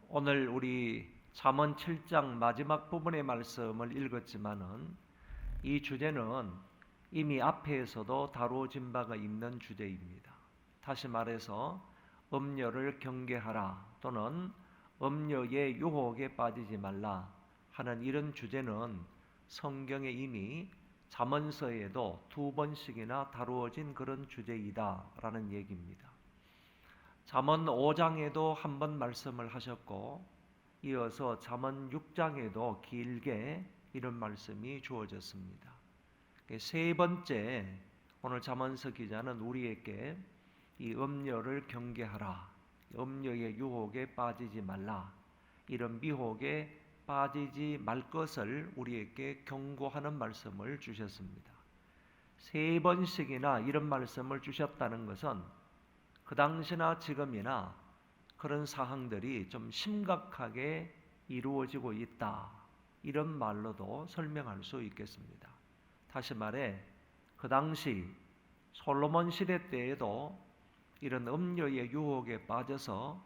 오늘 우리 잠언 7장 마지막 부분의 말씀을 읽었지만은 이 주제는 이미 앞에서도 다루어진 바가 있는 주제입니다. 다시 말해서 음녀를 경계하라 또는 음녀의 유혹에 빠지지 말라 하는 이런 주제는 성경에 이미 잠언서에도 2번씩이나 다루어진 그런 주제이다라는 얘기입니다. 잠언 5장에도 한 번 말씀을 하셨고 이어서 잠언 6장에도 길게 이런 말씀이 주어졌습니다. 세 번째 오늘 잠언서 기자는 우리에게 이 음녀를 경계하라, 음녀의 유혹에 빠지지 말라, 이런 미혹에 빠지지 말 것을 우리에게 경고하는 말씀을 주셨습니다. 세 번씩이나 이런 말씀을 주셨다는 것은 그 당시나 지금이나 그런 사항들이 좀 심각하게 이루어지고 있다, 이런 말로도 설명할 수 있겠습니다. 다시 말해 그 당시 솔로몬 시대 때에도 이런 음녀의 유혹에 빠져서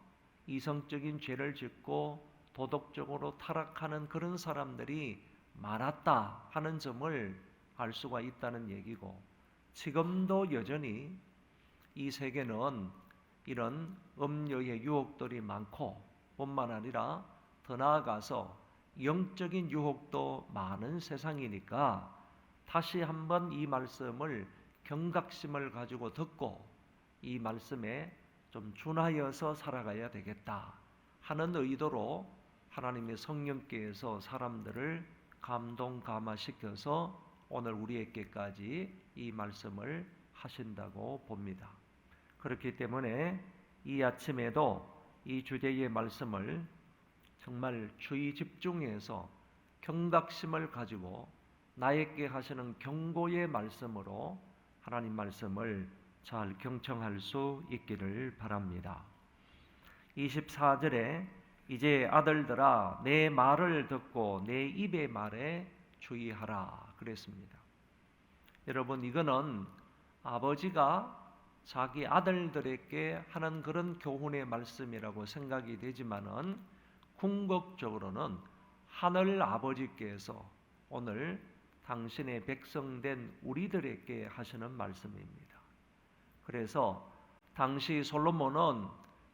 이성적인 죄를 짓고 도덕적으로 타락하는 그런 사람들이 많았다 하는 점을 알 수가 있다는 얘기고, 지금도 여전히 이 세계는 이런 음녀의 유혹들이 많고 뿐만 아니라 더 나아가서 영적인 유혹도 많은 세상이니까 다시 한번 이 말씀을 경각심을 가지고 듣고 이 말씀에 좀 준하여서 살아가야 되겠다 하는 의도로 하나님의 성령께서 사람들을 감동 감화시켜서 오늘 우리에게까지 이 말씀을 하신다고 봅니다. 그렇기 때문에 이 아침에도 이 주제의 말씀을 정말 주의 집중해서 경각심을 가지고 나에게 하시는 경고의 말씀으로 하나님 말씀을 잘 경청할 수 있기를 바랍니다. 24절에 이제 아들들아 내 말을 듣고 내 입의 말에 주의하라 그랬습니다. 여러분, 이거는 아버지가 자기 아들들에게 하는 그런 교훈의 말씀이라고 생각이 되지만은 궁극적으로는 하늘 아버지께서 오늘 당신의 백성된 우리들에게 하시는 말씀입니다. 그래서 당시 솔로몬은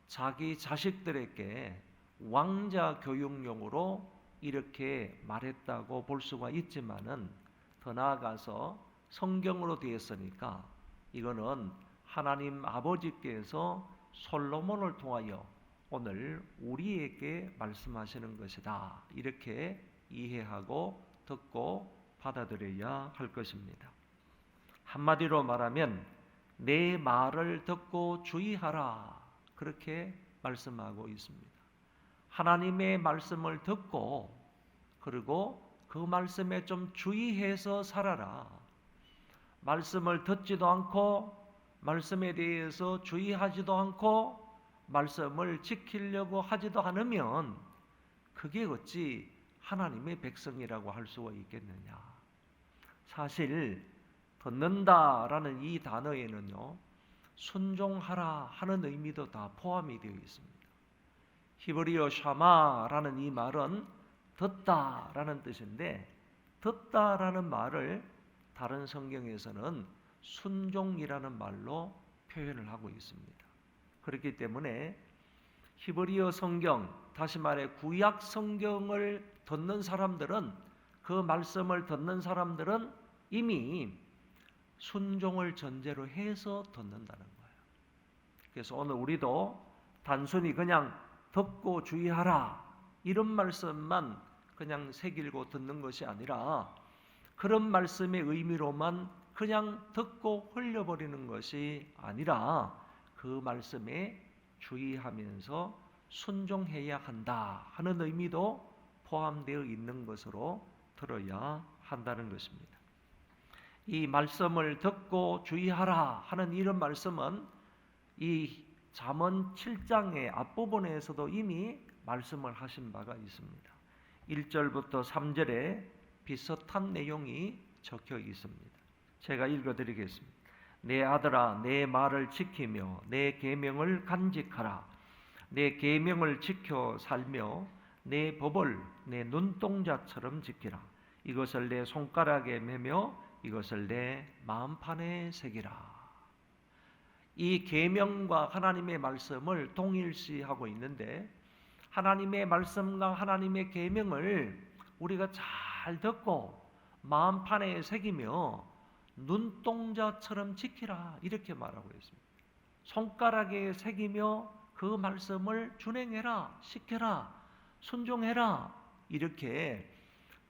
자기 자식들에게 왕자 교육용으로 이렇게 말했다고 볼 수가 있지만은 더 나아가서 성경으로 되었으니까 이거는 하나님 아버지께서 솔로몬을 통하여 오늘 우리에게 말씀하시는 것이다, 이렇게 이해하고 듣고 받아들여야 할 것입니다. 한마디로 말하면 내 말을 듣고 주의하라, 그렇게 말씀하고 있습니다. 하나님의 말씀을 듣고 그리고 그 말씀에 좀 주의해서 살아라. 말씀을 듣지도 않고 말씀에 대해서 주의하지도 않고 말씀을 지키려고 하지도 않으면 그게 어찌 하나님의 백성이라고 할 수가 있겠느냐. 사실 듣는다라는 이 단어에는요, 순종하라 하는 의미도 다 포함이 되어 있습니다. 히브리어 샤마라는 이 말은 듣다라는 뜻인데, 듣다라는 말을 다른 성경에서는 순종이라는 말로 표현을 하고 있습니다. 그렇기 때문에 히브리어 성경, 다시 말해 구약 성경을 듣는 사람들은, 그 말씀을 듣는 사람들은 이미 순종을 전제로 해서 듣는다는 거예요. 그래서 오늘 우리도 단순히 그냥 듣고 주의하라 이런 말씀만 그냥 새길고 듣는 것이 아니라 그런 말씀의 의미로만 그냥 듣고 흘려버리는 것이 아니라 그 말씀에 주의하면서 순종해야 한다 하는 의미도 포함되어 있는 것으로 들어야 한다는 것입니다. 이 말씀을 듣고 주의하라 하는 이런 말씀은 이 잠언 7장의 앞부분에서도 이미 말씀을 하신 바가 있습니다. 1절부터 3절에 비슷한 내용이 적혀 있습니다. 제가 읽어드리겠습니다. 내 아들아 내 말을 지키며 내 계명을 간직하라. 내 계명을 지켜 살며 내 법을 내 눈동자처럼 지키라. 이것을 내 손가락에 매며 이것을 내 마음판에 새기라. 이 계명과 하나님의 말씀을 동일시하고 있는데, 하나님의 말씀과 하나님의 계명을 우리가 잘 듣고 마음판에 새기며 눈동자처럼 지키라, 이렇게 말하고 있습니다. 손가락에 새기며 그 말씀을 준행해라, 시켜라, 순종해라, 이렇게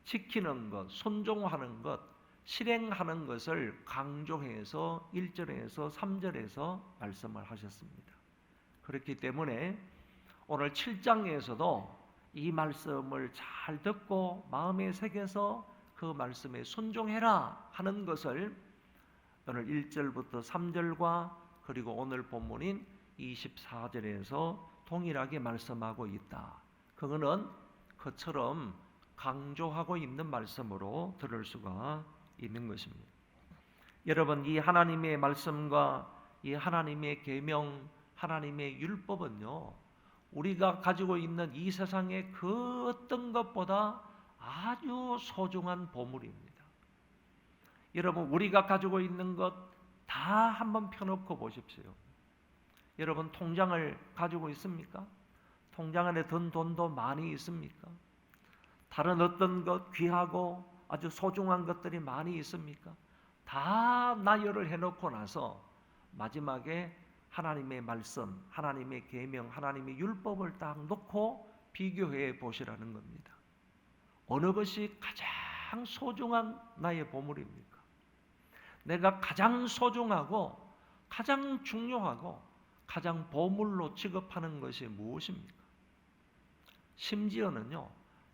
지키는 것, 순종하는 것, 실행하는 것을 강조해서 1절에서 3절에서 말씀을 하셨습니다. 그렇기 때문에 오늘 7장에서도 이 말씀을 잘 듣고 마음에 새겨서 그 말씀에 순종해라 하는 것을 오늘 1절부터 3절과 그리고 오늘 본문인 24절에서 동일하게 말씀하고 있다. 그거는 그처럼 강조하고 있는 말씀으로 들을 수가 있는 것입니다. 여러분, 이 하나님의 말씀과 이 하나님의 계명, 하나님의 율법은요, 우리가 가지고 있는 이 세상의 그 어떤 것보다 아주 소중한 보물입니다. 여러분, 우리가 가지고 있는 것 다 한번 펴놓고 보십시오. 여러분, 통장을 가지고 있습니까? 통장 안에 든 돈도 많이 있습니까? 다른 어떤 것 귀하고 아주 소중한 것들이 많이 있습니까? 다 나열을 해놓고 나서 마지막에 하나님의 말씀, 하나님의 계명, 하나님의 율법을 딱 놓고 비교해 보시라는 겁니다. 어느 것이 가장 소중한 나의 보물입니까? 내가 가장 소중하고 가장 중요하고 가장 보물로 취급하는 것이 무엇입니까? 심지어는요,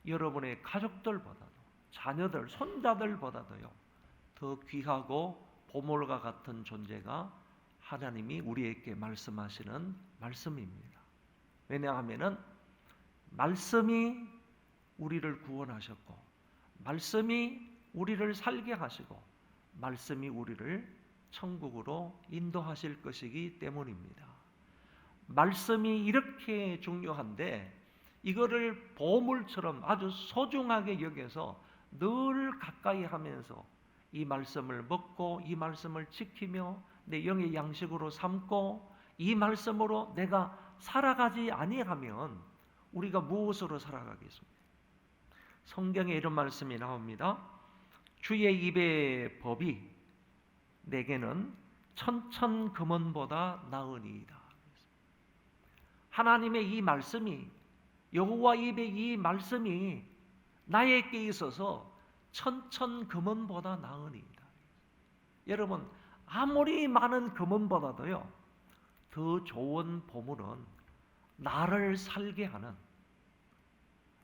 여러분의 가족들보다도, 자녀들, 손자들보다도요, 더 귀하고 보물과 같은 존재가 하나님이 우리에게 말씀하시는 말씀입니다. 왜냐하면 말씀이 우리를 구원하셨고, 말씀이 우리를 살게 하시고, 말씀이 우리를 천국으로 인도하실 것이기 때문입니다. 말씀이 이렇게 중요한데 이거를 보물처럼 아주 소중하게 여겨서 늘 가까이 하면서 이 말씀을 먹고 이 말씀을 지키며 내 영의 양식으로 삼고 이 말씀으로 내가 살아가지 아니하면 우리가 무엇으로 살아가겠습니까? 성경에 이런 말씀이 나옵니다. 주의 입의 법이 내게는 천천금원보다 나으니이다. 하나님의 이 말씀이, 여호와 입의 이 말씀이 나에게 있어서 천천금원보다 나으니이다. 여러분, 아무리 많은 금원보다도요, 더 좋은 보물은 나를 살게 하는,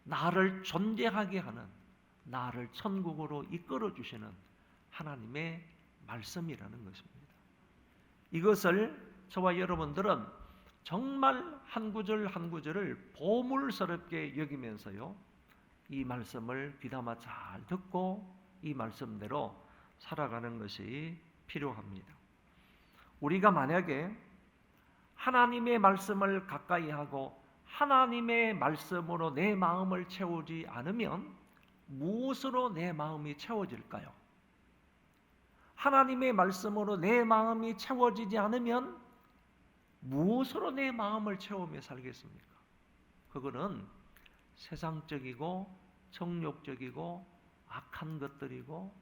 나를 존재하게 하는, 나를 천국으로 이끌어 주시는 하나님의 말씀이라는 것입니다. 이것을 저와 여러분들은 정말 한 구절 한 구절을 보물스럽게 여기면서요, 이 말씀을 귀담아 잘 듣고 이 말씀대로 살아가는 것이 필요합니다. 우리가 만약에 하나님의 말씀을 가까이 하고 하나님의 말씀으로 내 마음을 채우지 않으면 무엇으로 내 마음이 채워질까요? 하나님의 말씀으로 내 마음이 채워지지 않으면 무엇으로 내 마음을 채우며 살겠습니까? 그거는 세상적이고 정욕적이고 악한 것들이고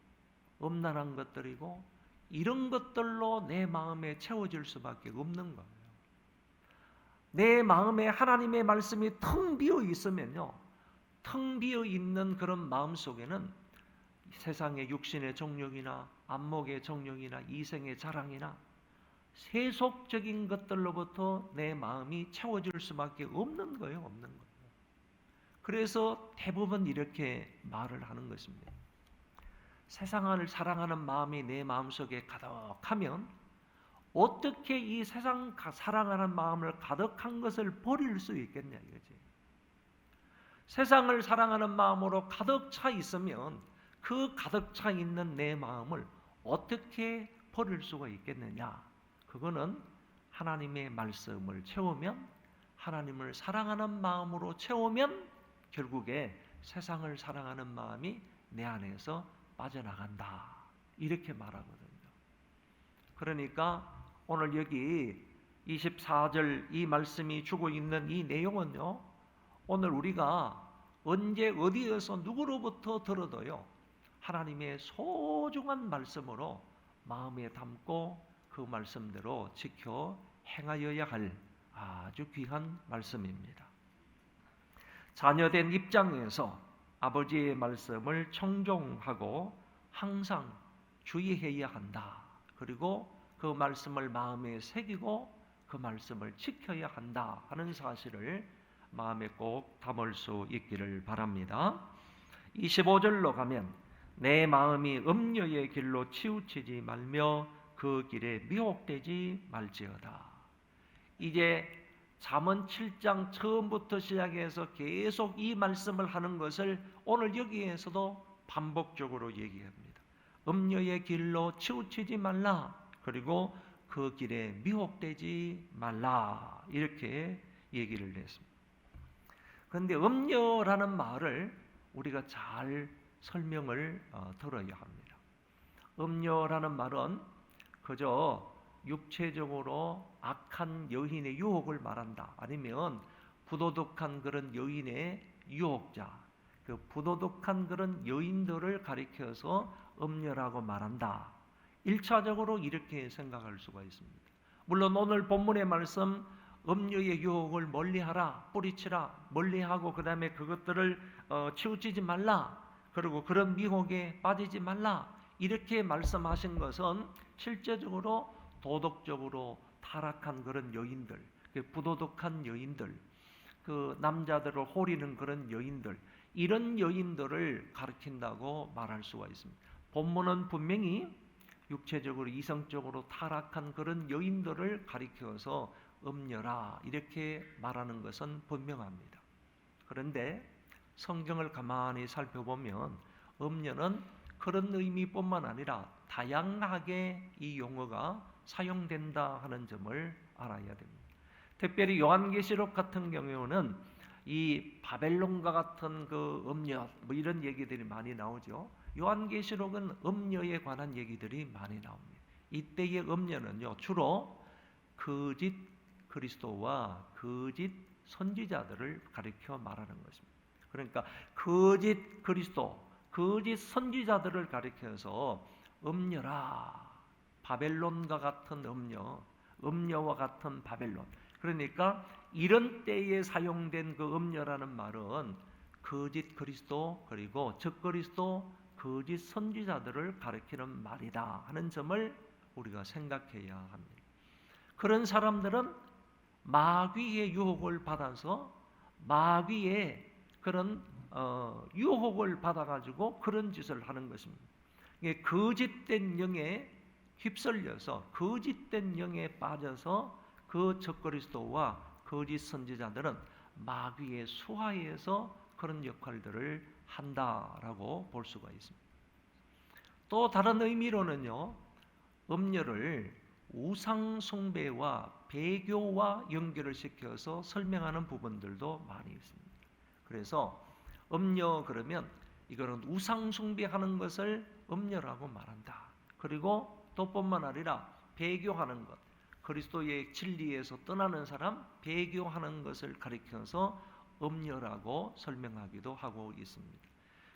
음란한 것들이고 이런 것들로 내 마음에 채워질 수밖에 없는 거예요. 내 마음에 하나님의 말씀이 텅 비어 있으면요, 텅 비어 있는 그런 마음 속에는 세상의 육신의 정욕이나 안목의 정욕이나 이생의 자랑이나 세속적인 것들로부터 내 마음이 채워질 수밖에 없는 거예요. 없는 거예요. 그래서 대부분 이렇게 말을 하는 것입니다. 세상을 사랑하는 마음이 내 마음속에 가득하면 어떻게 이 세상 사랑하는 마음을 가득한 것을 버릴 수 있겠냐 이거지. 세상을 사랑하는 마음으로 가득 차 있으면 그 가득 차 있는 내 마음을 어떻게 버릴 수가 있겠느냐? 그거는 하나님의 말씀을 채우면 하나님을 사랑하는 마음으로 채우면 결국에 세상을 사랑하는 마음이 내 안에서 빠져나간다. 이렇게 말하거든요. 그러니까 오늘 여기 24절 이 말씀이 주고 있는 이 내용은요, 오늘 우리가 언제 어디에서 누구로부터 들어도요, 하나님의 소중한 말씀으로 마음에 담고 그 말씀대로 지켜 행하여야 할 아주 귀한 말씀입니다. 자녀된 입장에서 아버지의 말씀을 청종하고 항상 주의해야 한다. 그리고 그 말씀을 마음에 새기고 그 말씀을 지켜야 한다 하는 사실을 마음에 꼭 담을 수 있기를 바랍니다. 25절로 가면 내 마음이 음녀의 길로 치우치지 말며 그 길에 미혹되지 말지어다. 이제 잠언 7장 처음부터 시작해서 계속 이 말씀을 하는 것을 오늘 여기에서도 반복적으로 얘기합니다. 음녀의 길로 치우치지 말라. 그리고 그 길에 미혹되지 말라. 이렇게 얘기를 했습니다. 그런데 음녀라는 말을 우리가 잘 설명을 들어야 합니다. 음녀라는 말은 그저 육체적으로 악한 여인의 유혹을 말한다. 아니면 부도덕한 그런 여인의 유혹자, 그 부도덕한 그런 여인들을 가리켜서 음녀라고 말한다. 1차적으로 이렇게 생각할 수가 있습니다. 물론 오늘 본문의 말씀 음녀의 유혹을 멀리하라, 뿌리치라, 멀리하고 그 다음에 그것들을 치우치지 말라, 그리고 그런 미혹에 빠지지 말라 이렇게 말씀하신 것은 실제적으로 도덕적으로 타락한 그런 여인들, 부도덕한 여인들, 그 남자들을 호리는 그런 여인들, 이런 여인들을 가리킨다고 말할 수가 있습니다. 본문은 분명히 육체적으로 이성적으로 타락한 그런 여인들을 가리켜서 음녀라 이렇게 말하는 것은 분명합니다. 그런데 성경을 가만히 살펴보면 음녀는 그런 의미뿐만 아니라 다양하게 이 용어가 사용된다 하는 점을 알아야 됩니다. 특별히 요한계시록 같은 경우는 이 바벨론과 같은 그 음녀 뭐 이런 얘기들이 많이 나오죠. 요한계시록은 음녀에 관한 얘기들이 많이 나옵니다. 이때의 음녀는요 주로 거짓 그리스도와 거짓 선지자들을 가리켜 말하는 것입니다. 그러니까 거짓 그리스도, 거짓 선지자들을 가리켜서 음녀라, 바벨론과 같은 음녀, 음녀와 같은 바벨론. 그러니까 이런 때에 사용된 그 음녀라는 말은 거짓 그리스도 그리고 적그리스도, 거짓 선지자들을 가리키는 말이다 하는 점을 우리가 생각해야 합니다. 그런 사람들은 마귀의 유혹을 받아서 마귀의 그런 유혹을 받아가지고 그런 짓을 하는 것입니다. 거짓된 영에 휩쓸려서 거짓된 영에 빠져서 그 적그리스도와 거짓 선지자들은 마귀의 수하에서 그런 역할들을 한다라고 볼 수가 있습니다. 또 다른 의미로는요, 음녀를 우상 숭배와 배교와 연결을 시켜서 설명하는 부분들도 많이 있습니다. 그래서 음녀 그러면 이거는 우상 숭배하는 것을 음녀라고 말한다. 그리고 또 뿐만 아니라 배교하는 것, 그리스도의 진리에서 떠나는 사람, 배교하는 것을 가리켜서 음녀라고 설명하기도 하고 있습니다.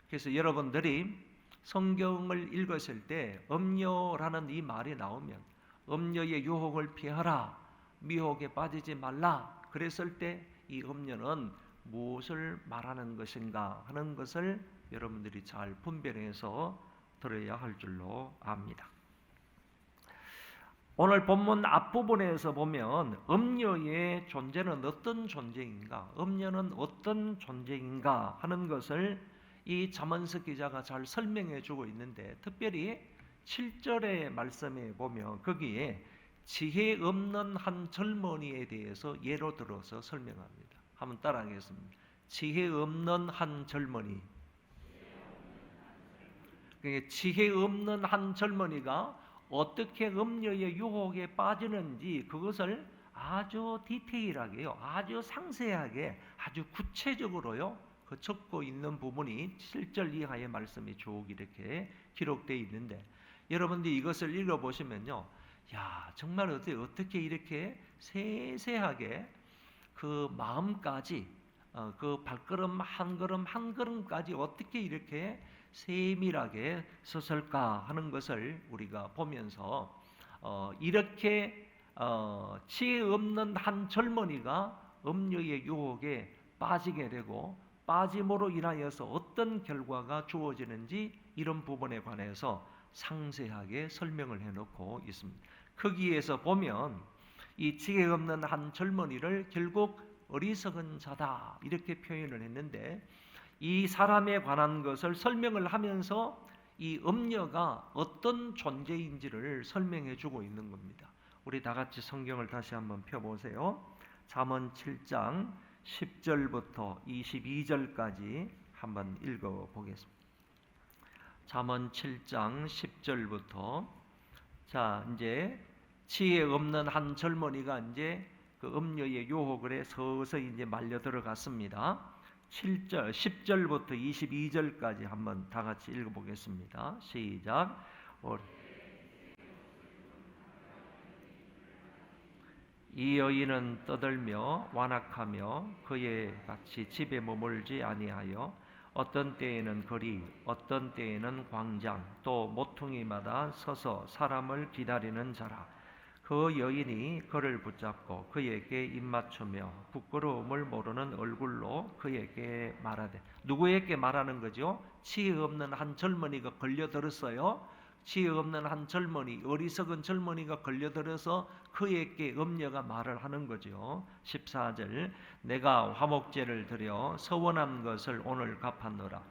그래서 여러분들이 성경을 읽으실 때 음녀라는 이 말이 나오면 음녀의 유혹을 피하라, 미혹에 빠지지 말라 그랬을 때 이 음녀는 무엇을 말하는 것인가 하는 것을 여러분들이 잘 분별해서 들어야 할 줄로 압니다. 오늘 본문 앞부분에서 보면 음녀의 존재는 어떤 존재인가, 음녀는 어떤 존재인가 하는 것을 이 잠언서 기자가 잘 설명해 주고 있는데, 특별히 7절의 말씀에 보면 거기에 지혜 없는 한 젊은이에 대해서 예로 들어서 설명합니다. 한번 따라하겠습니다. 지혜 없는 한 젊은이. 지혜 없는 한 젊은이가 어떻게 음녀의 유혹에 빠지는지 그것을 아주 디테일하게요, 아주 상세하게, 아주 구체적으로요, 그 적고 있는 부분이 7절 이하의 말씀이 쭉 이렇게 기록되어 있는데, 여러분들이 이것을 읽어보시면요, 야, 정말 어떻게 이렇게 세세하게 그 마음까지, 그 발걸음 한 걸음 한 걸음까지 어떻게 이렇게 세밀하게 썼을까 하는 것을 우리가 보면서, 이렇게 지혜 없는 한 젊은이가 음녀의 유혹에 빠지게 되고 빠짐으로 인하여서 어떤 결과가 주어지는지, 이런 부분에 관해서 상세하게 설명을 해놓고 있습니다. 거기에서 보면 이 지혜 없는 한 젊은이를 결국 어리석은 자다 이렇게 표현을 했는데, 이 사람에 관한 것을 설명을 하면서 이 음녀가 어떤 존재인지를 설명해 주고 있는 겁니다. 우리 다 같이 성경을 다시 한번 펴보세요. 잠언 7장 10절부터 22절까지 한번 읽어보겠습니다. 잠언 7장 10절부터, 자, 이제 지혜 없는 한 젊은이가 이제 그 음녀의 유혹을 해 서서히 이제 말려 들어갔습니다. 7절, 10절부터 22절까지 한번 다 같이 읽어보겠습니다. 시작. 이 여인은 떠들며 완악하며 그의 같이 집에 머물지 아니하여 어떤 때에는 거리, 어떤 때에는 광장, 또 모퉁이마다 서서 사람을 기다리는 자라. 그 여인이 그를 붙잡고 그에게 입맞추며 부끄러움을 모르는 얼굴로 그에게 말하되, 누구에게 말하는 거죠? 지혜 없는 한 젊은이가 걸려들었어요. 지혜 없는 한 젊은이, 어리석은 젊은이가 걸려들어서 그에게 음녀가 말을 하는 거죠. 14절, 내가 화목제를 드려 서원한 것을 오늘 갚았노라.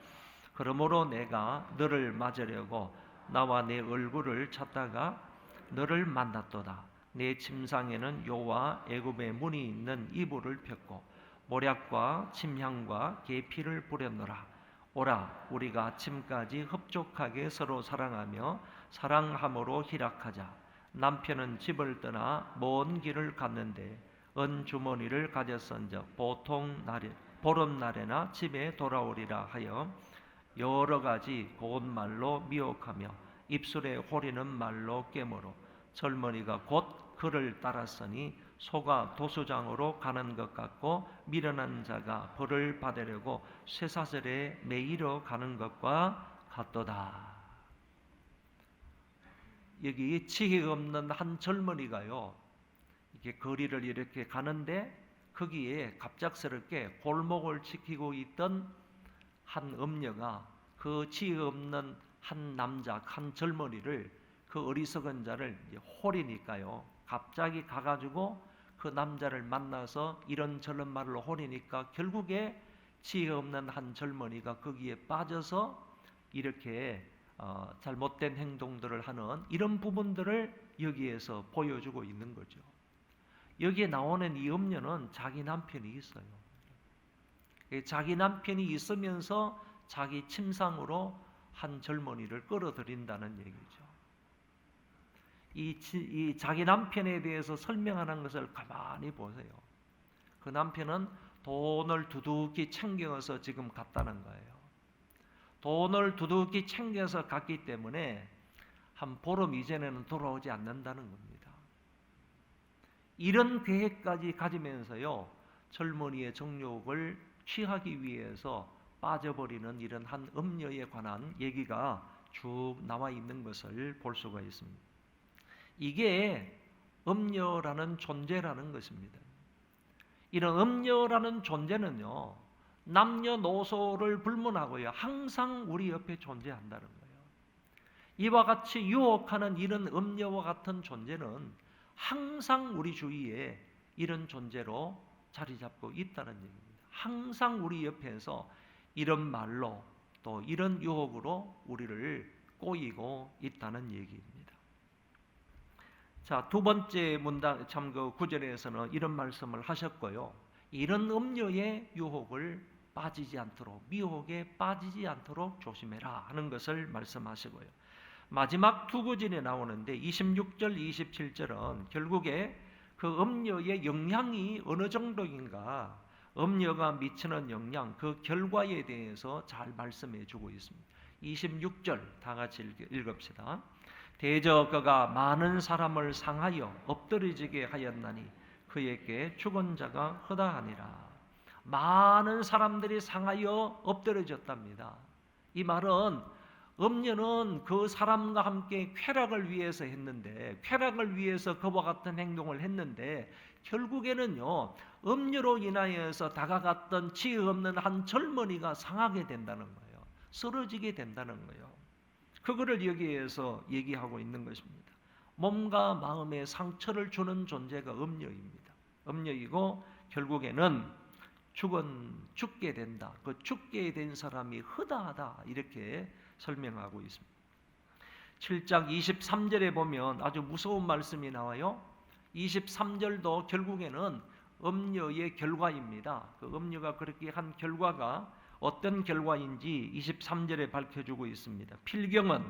그러므로 내가 너를 맞으려고 나와 내 얼굴을 찾다가 너를 만났도다. 내 침상에는 요와 애굽의 문이 있는 이불을 폈고 모략과 침향과 계피를 뿌렸노라. 오라, 우리가 아침까지 흡족하게 서로 사랑하며 사랑함으로 희락하자. 남편은 집을 떠나 먼 길을 갔는데 은 주머니를 가졌은즉 보름날에나 집에 돌아오리라 하여 여러 가지 고운 말로 미혹하며 입술에 호리는 말로 깨물어 젊은이가 곧 그를 따랐으니 소가 도수장으로 가는 것 같고 미련한 자가 벌을 받으려고 쇠사슬에 매이러 가는 것과 같도다. 여기 지혜 없는 한 젊은이가요, 이렇게 거리를 이렇게 가는데 거기에 갑작스럽게 골목을 지키고 있던 한 음녀가 그 지혜 없는 한 남자, 한 젊은이를, 그 어리석은 자를 홀이니까요, 갑자기 가가지고 그 남자를 만나서 이런저런 말을 홀이니까 결국에 지혜 없는 한 젊은이가 거기에 빠져서 이렇게 잘못된 행동들을 하는 이런 부분들을 여기에서 보여주고 있는 거죠. 여기에 나오는 이 음녀는 자기 남편이 있어요. 자기 남편이 있으면서 자기 침상으로 한 젊은이를 끌어들인다는 얘기죠. 이 자기 남편에 대해서 설명하는 것을 가만히 보세요. 그 남편은 돈을 두둑히 챙겨서 지금 갔다는 거예요. 돈을 두둑히 챙겨서 갔기 때문에 한 보름 이전에는 돌아오지 않는다는 겁니다. 이런 계획까지 가지면서요, 젊은이의 정욕을 취하기 위해서 빠져버리는 이런 한 음녀에 관한 얘기가 쭉 나와 있는 것을 볼 수가 있습니다. 이게 음녀라는 존재라는 것입니다. 이런 음녀라는 존재는요, 남녀노소를 불문하고요, 항상 우리 옆에 존재한다는 거예요. 이와 같이 유혹하는 이런 음녀와 같은 존재는 항상 우리 주위에 이런 존재로 자리 잡고 있다는 얘기입니다. 항상 우리 옆에서 이런 말로 또 이런 유혹으로 우리를 꼬이고 있다는 얘기입니다. 자, 두 번째 문단 참 그 구절에서는 이런 말씀을 하셨고요. 이런 음녀의 유혹을 빠지지 않도록, 미혹에 빠지지 않도록 조심해라 하는 것을 말씀하시고요. 마지막 두 구절에 나오는데 26절, 27절은 결국에 그 음녀의 영향이 어느 정도인가, 음녀가 미치는 영향, 그 결과에 대해서 잘 말씀해 주고 있습니다. 26절 다 같이 읽읍시다. 대저 그가 많은 사람을 상하여 엎드러지게 하였나니 그에게 죽은 자가 허다하니라. 많은 사람들이 상하여 엎드러졌답니다. 이 말은 음녀는 그 사람과 함께 쾌락을 위해서 했는데, 쾌락을 위해서 그와 같은 행동을 했는데, 결국에는요 음녀로 인하여서 다가갔던 지혜 없는 한 젊은이가 상하게 된다는 거예요. 쓰러지게 된다는 거예요. 그거를 여기에서 얘기하고 있는 것입니다. 몸과 마음에 상처를 주는 존재가 음녀입니다. 음녀이고 결국에는 죽게 된다. 그 죽게 된 사람이 허다하다, 이렇게 설명하고 있습니다. 7장 23절에 보면 아주 무서운 말씀이 나와요. 23절도 결국에는 음녀의 결과입니다. 그 음녀가 그렇게 한 결과가 어떤 결과인지 23절에 밝혀주고 있습니다. 필경은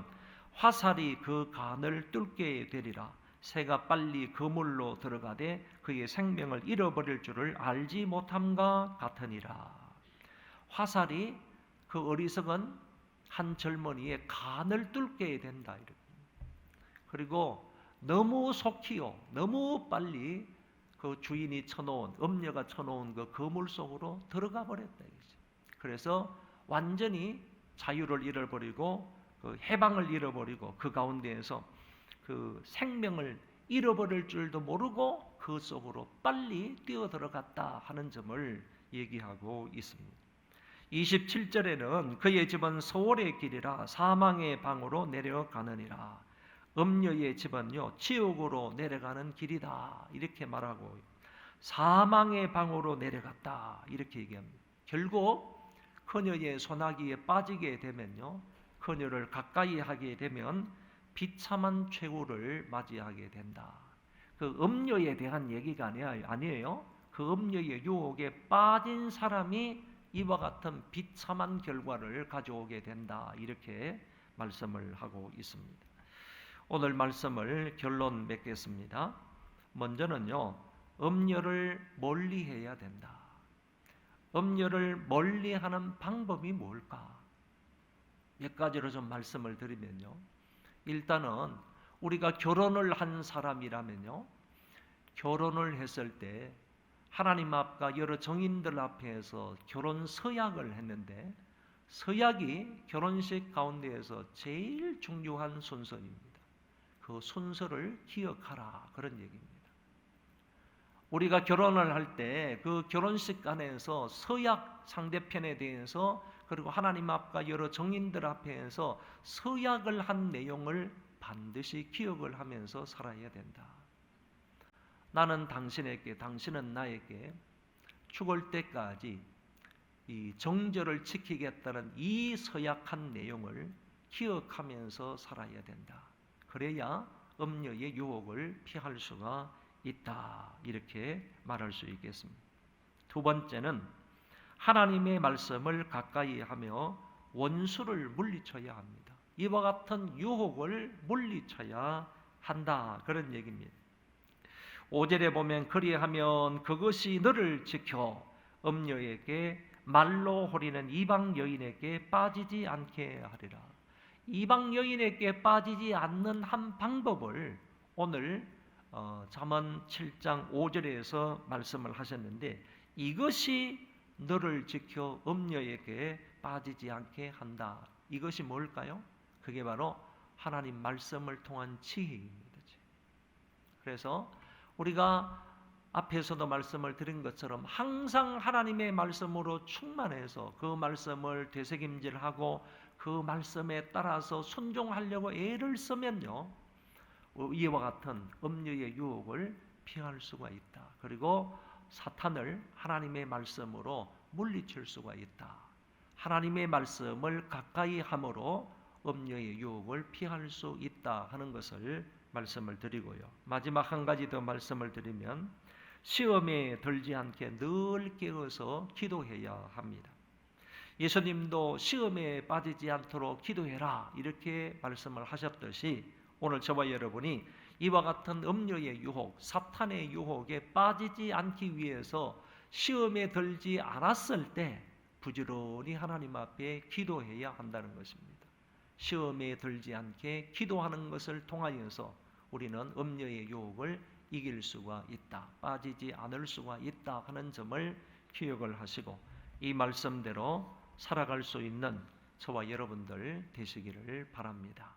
화살이 그 간을 뚫게 되리라. 새가 빨리 그물로 들어가되 그의 생명을 잃어버릴 줄을 알지 못함과 같으니라. 화살이 그 어리석은 한 젊은이의 간을 뚫게 된다. 이렇게. 그리고 너무 속히요, 너무 빨리 그 주인이 쳐놓은, 음녀가 쳐놓은 그 그물 속으로 들어가 버렸다. 그래서 완전히 자유를 잃어버리고 그 해방을 잃어버리고 그 가운데에서 그 생명을 잃어버릴 줄도 모르고 그 속으로 빨리 뛰어들어갔다 하는 점을 얘기하고 있습니다. 27절에는 그의 집은 소홀의 길이라 사망의 방으로 내려가느니라. 음녀의 집은요 지옥으로 내려가는 길이다, 이렇게 말하고 사망의 방으로 내려갔다, 이렇게 얘기합니다. 결국 그녀의 소나기에 빠지게 되면요, 그녀를 가까이 하게 되면 비참한 최후를 맞이하게 된다. 그 음녀에 대한 얘기가 아니에요. 그 음녀의 유혹에 빠진 사람이 이와 같은 비참한 결과를 가져오게 된다, 이렇게 말씀을 하고 있습니다. 오늘 말씀을 결론 맺겠습니다. 먼저는요, 음녀를 멀리해야 된다. 음녀를 멀리하는 방법이 뭘까? 몇 가지로 좀 말씀을 드리면요, 일단은 우리가 결혼을 한 사람이라면요, 결혼을 했을 때 하나님 앞과 여러 정인들 앞에서 결혼 서약을 했는데, 서약이 결혼식 가운데에서 제일 중요한 순서입니다. 그 순서를 기억하라, 그런 얘기입니다. 우리가 결혼을 할 때 그 결혼식 안에서 서약, 상대편에 대해서, 그리고 하나님 앞과 여러 정인들 앞에서 서약을 한 내용을 반드시 기억을 하면서 살아야 된다. 나는 당신에게, 당신은 나에게 죽을 때까지 이 정절을 지키겠다는 이 서약한 내용을 기억하면서 살아야 된다. 그래야 음녀의 유혹을 피할 수가 있다, 이렇게 말할 수 있겠습니다. 두 번째는 하나님의 말씀을 가까이 하며 원수를 물리쳐야 합니다. 이와 같은 유혹을 물리쳐야 한다, 그런 얘기입니다. 5절에 보면 그리하면 그것이 너를 지켜 음녀에게 말로 호리는 이방 여인에게 빠지지 않게 하리라. 이방 여인에게 빠지지 않는 한 방법을 오늘 잠언 7장 5절에서 말씀을 하셨는데, 이것이 너를 지켜 음녀에게 빠지지 않게 한다. 이것이 뭘까요? 그게 바로 하나님 말씀을 통한 지혜입니다. 그래서 우리가 앞에서도 말씀을 드린 것처럼 항상 하나님의 말씀으로 충만해서 그 말씀을 되새김질하고 그 말씀에 따라서 순종하려고 애를 쓰면요, 이와 같은 음녀의 유혹을 피할 수가 있다. 그리고 사탄을 하나님의 말씀으로 물리칠 수가 있다. 하나님의 말씀을 가까이 함으로 음녀의 유혹을 피할 수 있다 하는 것을 말씀을 드리고요. 마지막 한 가지 더 말씀을 드리면 시험에 들지 않게 늘 깨어서 기도해야 합니다. 예수님도 시험에 빠지지 않도록 기도해라, 이렇게 말씀을 하셨듯이 오늘 저와 여러분이 이와 같은 음료의 유혹, 사탄의 유혹에 빠지지 않기 위해서 시험에 들지 않았을 때 부지런히 하나님 앞에 기도해야 한다는 것입니다. 시험에 들지 않게 기도하는 것을 통하여서 우리는 음료의 유혹을 이길 수가 있다, 빠지지 않을 수가 있다 하는 점을 기억을 하시고 이 말씀대로 살아갈 수 있는 저와 여러분들 되시기를 바랍니다.